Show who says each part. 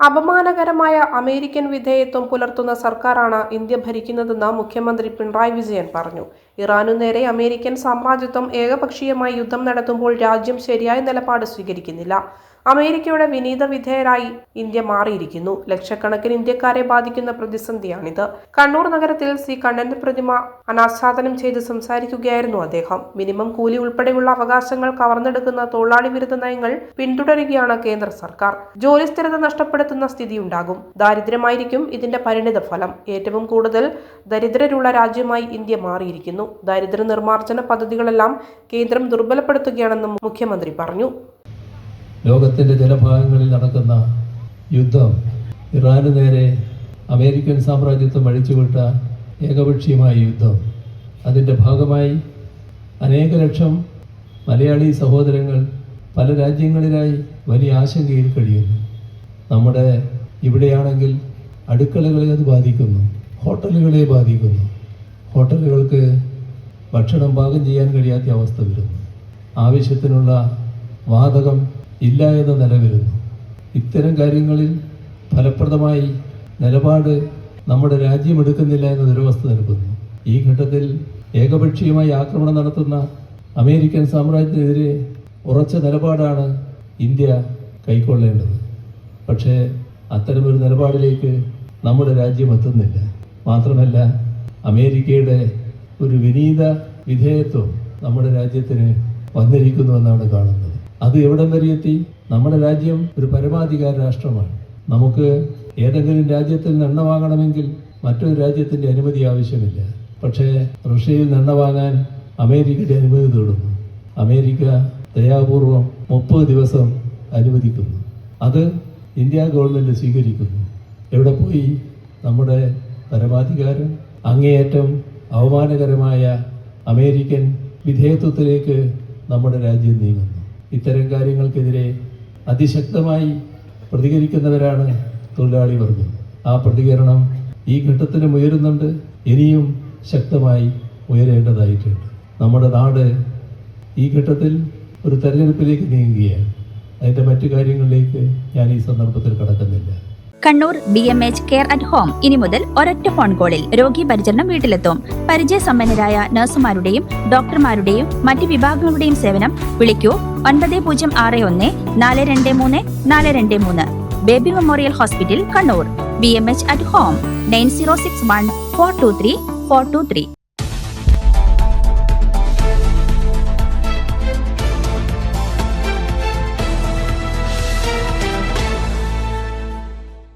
Speaker 1: അപമാനകരമായ American വിധേയത്വം പുലർത്തുന്ന സർക്കാരാണ് ഇന്ത്യ ഭരിക്കുന്നതെന്ന് മുഖ്യമന്ത്രി പിണറായി വിജയൻ പറഞ്ഞു. ഇറാനു നേരെ അമേരിക്കൻ സാമ്രാജ്യത്വം ഏകപക്ഷീയമായി യുദ്ധം നടത്തുമ്പോൾ രാജ്യം ശരിയായ നിലപാട് സ്വീകരിക്കുന്നില്ല. അമേരിക്കയുടെ വിനീത വിധേയരായി ഇന്ത്യ മാറിയിരിക്കുന്നു. ലക്ഷക്കണക്കിന് ഇന്ത്യക്കാരെ ബാധിക്കുന്ന പ്രതിസന്ധിയാണിത്. കണ്ണൂർ നഗരത്തിൽ സി കണ്ണന്റെ പ്രതിമ അനാച്ഛാദനം ചെയ്ത് സംസാരിക്കുകയായിരുന്നു അദ്ദേഹം. മിനിമം കൂലി ഉൾപ്പെടെയുള്ള അവകാശങ്ങൾ കവർന്നെടുക്കുന്ന തൊഴിലാളി വിരുദ്ധ നയങ്ങൾ പിന്തുടരുകയാണ് കേന്ദ്ര സർക്കാർ. ജോലി സ്ഥിരത നഷ്ടപ്പെടുത്തുന്ന സ്ഥിതിയുണ്ടാകും. ദാരിദ്ര്യമായിരിക്കും ഇതിന്റെ പരിണിത ഫലം. ഏറ്റവും കൂടുതൽ ദരിദ്രരുള്ള രാജ്യമായി ഇന്ത്യ മാറിയിരിക്കുന്നു. ദാരിദ്ര്യ നിർമ്മാർജ്ജന പദ്ധതികളെല്ലാം കേന്ദ്രം ദുർബലപ്പെടുത്തുകയാണെന്നും മുഖ്യമന്ത്രി പറഞ്ഞു.
Speaker 2: ലോകത്തിൻ്റെ ചില ഭാഗങ്ങളിൽ നടക്കുന്ന യുദ്ധം ഇറാന് നേരെ അമേരിക്കൻ സാമ്രാജ്യത്വം അഴിച്ചുവിട്ട ഏകപക്ഷീയമായ യുദ്ധം, അതിൻ്റെ ഭാഗമായി അനേക ലക്ഷം മലയാളി സഹോദരങ്ങൾ പല രാജ്യങ്ങളിലായി വലിയ ആശങ്കയിൽ കഴിയുന്നു. നമ്മുടെ ഇവിടെയാണെങ്കിൽ അടുക്കളകളെ അത് ബാധിക്കുന്നു, ഹോട്ടലുകളെ ബാധിക്കുന്നു. ഹോട്ടലുകൾക്ക് ഭക്ഷണം പാകം ചെയ്യാൻ കഴിയാത്ത അവസ്ഥ വരുന്നു. ആവശ്യത്തിനുള്ള വാതകം ഇല്ല എന്ന നില വരുന്നു. ഇത്തരം കാര്യങ്ങളിൽ ഫലപ്രദമായി നിലപാട് നമ്മുടെ രാജ്യം എടുക്കുന്നില്ല എന്ന ദുരവസ്ഥ നിൽക്കുന്നു. ഈ ഘട്ടത്തിൽ ഏകപക്ഷീയമായി ആക്രമണം നടത്തുന്ന അമേരിക്കൻ സാമ്രാജ്യത്തിനെതിരെ ഉറച്ച നിലപാടാണ് ഇന്ത്യ കൈക്കൊള്ളേണ്ടത്. പക്ഷേ അത്തരമൊരു നിലപാടിലേക്ക് നമ്മുടെ രാജ്യം എത്തുന്നില്ല. മാത്രമല്ല, അമേരിക്കയുടെ ഒരു വിനീത വിധേയത്വം നമ്മുടെ രാജ്യത്തിന് വന്നിരിക്കുന്നുവെന്നാണ് കാണുന്നത്. അത് എവിടം വരെ എത്തി? നമ്മുടെ രാജ്യം ഒരു പരമാധികാര രാഷ്ട്രമാണ്. നമുക്ക് ഏതെങ്കിലും രാജ്യത്തിൽ നിന്ന് എണ്ണ വാങ്ങണമെങ്കിൽ മറ്റൊരു രാജ്യത്തിൻ്റെ അനുമതി ആവശ്യമില്ല. പക്ഷേ റഷ്യയിൽ നിന്ന് എണ്ണ വാങ്ങാൻ അമേരിക്കയുടെ അനുമതി തേടുന്നു. അമേരിക്ക ദയാപൂർവം 30 ദിവസം അനുവദിക്കുന്നു. അത് ഇന്ത്യ ഗവൺമെൻറ് സ്വീകരിക്കുന്നു. എവിടെ പോയി നമ്മുടെ പരമാധികാരം? അങ്ങേയറ്റം അവമാനകരമായ അമേരിക്കൻ വിധേയത്വത്തിലേക്ക് നമ്മുടെ രാജ്യം നീങ്ങുന്നു. ഇത്തരം കാര്യങ്ങൾക്കെതിരെ അതിശക്തമായി പ്രതികരിക്കുന്നവരാണ് തൊഴിലാളി വർഗം. ആ പ്രതികരണം ഈ ഘട്ടത്തിലും ഉയരുന്നുണ്ട്, ഇനിയും ശക്തമായി ഉയരേണ്ടതായിട്ടുണ്ട്. നമ്മുടെ നാട് ഈ ഘട്ടത്തിൽ ഒരു തെരഞ്ഞെടുപ്പിലേക്ക് നീങ്ങുകയാണ്. അതിൻ്റെ മറ്റു കാര്യങ്ങളിലേക്ക് ഞാൻ ഈ സന്ദർഭത്തിൽ കടക്കുന്നില്ല.
Speaker 3: Kannur BMH care at home ഇനി മുതൽ ഒരൊറ്റ ഫോൺ കോളിൽ രോഗി പരിചരണം വീട്ടിലെത്തും. പരിചയസമ്പന്നരായ നഴ്സുമാരുടെയും ഡോക്ടർമാരുടെയും മറ്റ് വിഭാഗങ്ങളുടെയും സേവനം വിളിക്കൂ 9061 423 423. Baby memorial hospital, Kannur. BMH at home 9061 423 423.